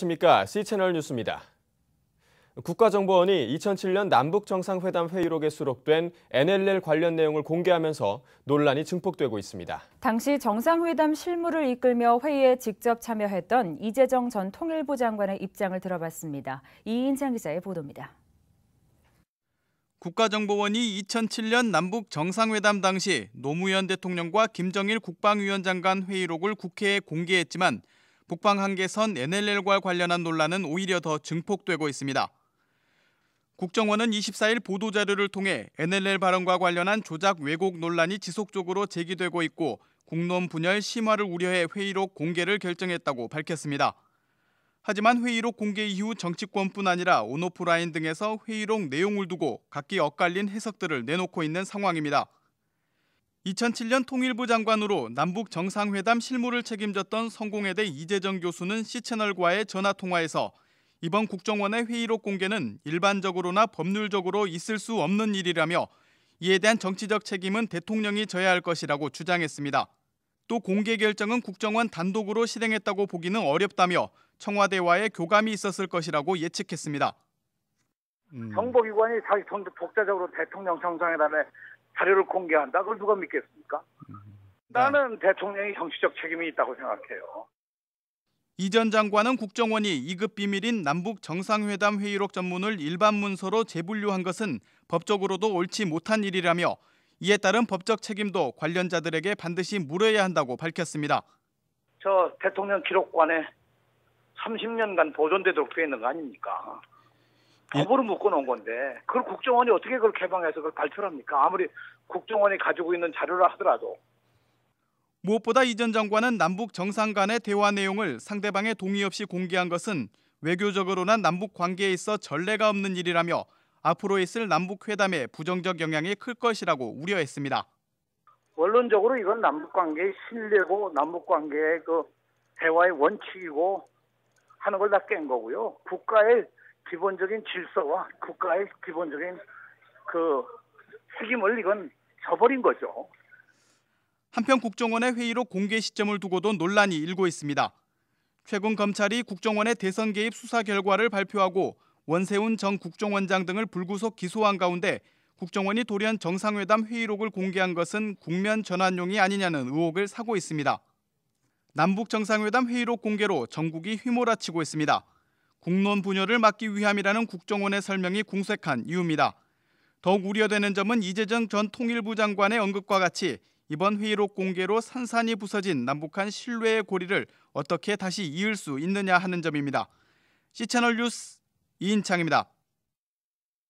안녕하십니까? C채널 뉴스입니다. 국가정보원이 2007년 남북정상회담 회의록에 수록된 NLL 관련 내용을 공개하면서 논란이 증폭되고 있습니다. 당시 정상회담 실무를 이끌며 회의에 직접 참여했던 이재정 전 통일부 장관의 입장을 들어봤습니다. 이인창 기자의 보도입니다. 국가정보원이 2007년 남북 정상회담 당시 노무현 대통령과 김정일 국방위원장 간 회의록을 국회에 공개했지만 북방 한계선 NLL과 관련한 논란은 오히려 더 증폭되고 있습니다. 국정원은 24일 보도자료를 통해 NLL 발언과 관련한 조작 왜곡 논란이 지속적으로 제기되고 있고 국론 분열 심화를 우려해 회의록 공개를 결정했다고 밝혔습니다. 하지만 회의록 공개 이후 정치권뿐 아니라 온오프라인 등에서 회의록 내용을 두고 각기 엇갈린 해석들을 내놓고 있는 상황입니다. 2007년 통일부 장관으로 남북 정상회담 실무를 책임졌던 성공회대 이재정 교수는 C채널과의 전화통화에서 이번 국정원의 회의록 공개는 일반적으로나 법률적으로 있을 수 없는 일이라며 이에 대한 정치적 책임은 대통령이 져야 할 것이라고 주장했습니다. 또 공개 결정은 국정원 단독으로 실행했다고 보기는 어렵다며 청와대와의 교감이 있었을 것이라고 예측했습니다. 정보기관이 자기 독자적으로 대통령 정상회담에 자료를 공개한다? 그걸 누가 믿겠습니까? 나는 대통령이 정치적 책임이 있다고 생각해요. 이 전 장관은 국정원이 2급 비밀인 남북 정상회담 회의록 전문을 일반 문서로 재분류한 것은 법적으로도 옳지 못한 일이라며 이에 따른 법적 책임도 관련자들에게 반드시 물어야 한다고 밝혔습니다. 저 대통령 기록관에 30년간 보존되도록 되어 있는 거 아닙니까? 법으로 묶어놓은 건데 그걸 국정원이 어떻게 그걸 개방해서 그걸 발표를 합니까? 아무리 국정원이 가지고 있는 자료라 하더라도. 무엇보다 이 전 장관은 남북 정상 간의 대화 내용을 상대방의 동의 없이 공개한 것은 외교적으로나 남북 관계에 있어 전례가 없는 일이라며 앞으로 있을 남북 회담에 부정적 영향이 클 것이라고 우려했습니다. 원론적으로 이건 남북 관계의 신뢰고 남북 관계의 그 대화의 원칙이고 하는 걸 다 깬 거고요. 국가의 기본적인 질서와 국가의 기본적인 그 책임을 이건 저버린 거죠. 한편 국정원의 회의록 공개 시점을 두고도 논란이 일고 있습니다. 최근 검찰이 국정원의 대선 개입 수사 결과를 발표하고 원세훈 전 국정원장 등을 불구속 기소한 가운데 국정원이 돌연 정상회담 회의록을 공개한 것은 국면 전환용이 아니냐는 의혹을 사고 있습니다. 남북 정상회담 회의록 공개로 전국이 휘몰아치고 있습니다. 국론 분열을 막기 위함이라는 국정원의 설명이 궁색한 이유입니다. 더욱 우려되는 점은 이재정 전 통일부 장관의 언급과 같이 이번 회의록 공개로 산산이 부서진 남북한 신뢰의 고리를 어떻게 다시 이을 수 있느냐 하는 점입니다. C채널 뉴스 이인창입니다.